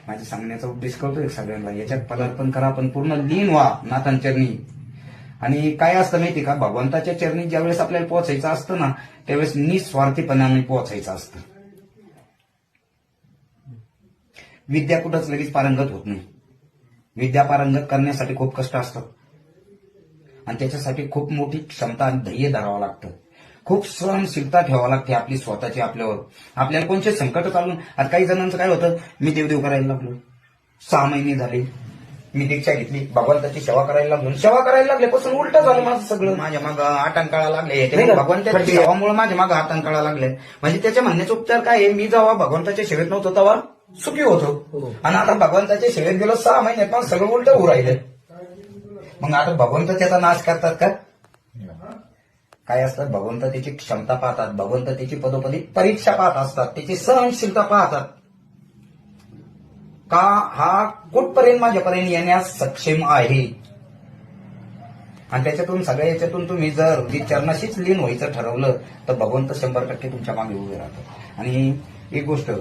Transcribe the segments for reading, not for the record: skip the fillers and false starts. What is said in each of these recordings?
माझ्या सांगण्याचा उद्देश कळतोय सगळ्यांना, याच्यात पदार्पण करा, पण पूर्ण लीन व्हा नाथांचरणी. आणि काय असतं माहिती का, भगवंताच्या चरणी ज्यावेळेस आपल्याला पोहोचायचं असतं ना, त्यावेळेस निस्वार्थीपणाने पोहोचायचं असतं. विद्या कुठंच लगेच पारंगत होत नाही. विद्या पारंगत करण्यासाठी खूप कष्ट असतात आणि त्याच्यासाठी खूप मोठी क्षमता आणि धैर्य धरावं लागतं. खूप सहनशीलता ठेवावं लागते आपली स्वतःची आपल्यावर. आपल्याला कोणते संकट चालून, आता काही जणांचं काय होतं, मी देवदेव करायला लागलो, 6 महिने झाले मी दीक्षा घेतली, भगवंताची सेवा करायला लागलो, सेवा करायला लागल्यापासून उलट झालं माझं सगळं. माझ्या मागं आटंकाळा लागले, भगवंताच्या सेवामुळे माझ्या मागं आटंकाळा लागले. म्हणजे त्याच्या म्हणण्याचा उपचार काय आहे, मी जेव्हा भगवंताच्या सेवेत नव्हतो तेव्हा सुखी होतो, आणि आता भगवंताच्या सेवेत गेलो 6 महिन्यात पण सगळं उलट होऊ राहिलं. मग आता भगवंत त्याचा नाश करतात का? काय असतात, भगवंत त्याची क्षमता पाहतात, भगवंत त्याची पदोपदी परीक्षा पाहत असतात, त्याची सहनशीलता पाहतात का हा कुठपर्यंत माझ्यापर्यंत येण्यास सक्षम आहे. आणि त्याच्यातून सगळ्या याच्यातून तुम्ही जर चरणाशीच लीन व्हायचं ठरवलं तर भगवंत 100% तुमच्या मागे उभे राहतात. आणि एक गोष्ट,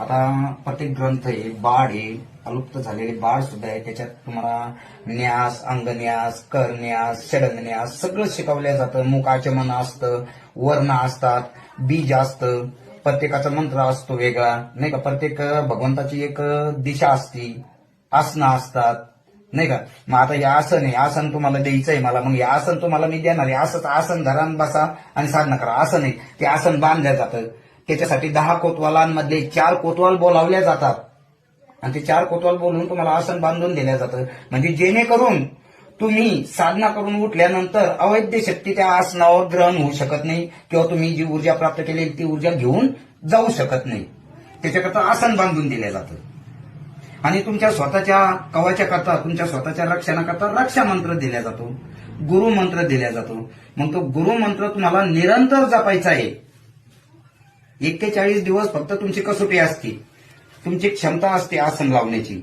आता प्रत्येक ग्रंथ आहे, बाळ आहे, अलुप्त झालेले बाळ सुद्धा आहे, त्याच्यात तुम्हाला न्यास, अंगन्यास, करन्यास, षडंगन्यास सगळं शिकवलं जातं. मुखाचमन असतं, वर्ण असतात, बीज असतं, प्रत्येकाचा मंत्र असतो वेगळा, नाही का, प्रत्येक भगवंताची एक दिशा असती, आसनं असतात, नाही का. मग आता हे आसन आहे, आसन तुम्हाला द्यायचं आहे मला, मग हे आसन तुम्हाला मी देणार आहे, असंच आसन धरा बसा आणि साधना करा, असं नाही. ते आसन बांधलं जातं, त्याच्यासाठी 10 कोतवालांमधले 4 कोतवाल बोलावल्या जातात आणि ते 4 कोतवाल बोलून तुम्हाला आसन बांधून दिलं जातं. म्हणजे जेणेकरून तुम्ही साधना करून उठल्यानंतर अवैध शक्ती त्या आसनावर ग्रहण होऊ शकत नाही, किंवा तुम्ही जी ऊर्जा प्राप्त केलेली ती ऊर्जा घेऊन जाऊ शकत नाही. त्याच्याकरता आसन बांधून दिलं जातं. आणि तुमच्या स्वतःच्या कवचा करता, तुमच्या स्वतःच्या रक्षणाकरता रक्षा मंत्र दिला जातो, गुरु मंत्र दिला जातो. मग तो गुरु मंत्र तुम्हाला निरंतर जपायचा आहे. 41 दिवस फक्त तुमची कसोटी असते, तुमची क्षमता असते आसन लावण्याची.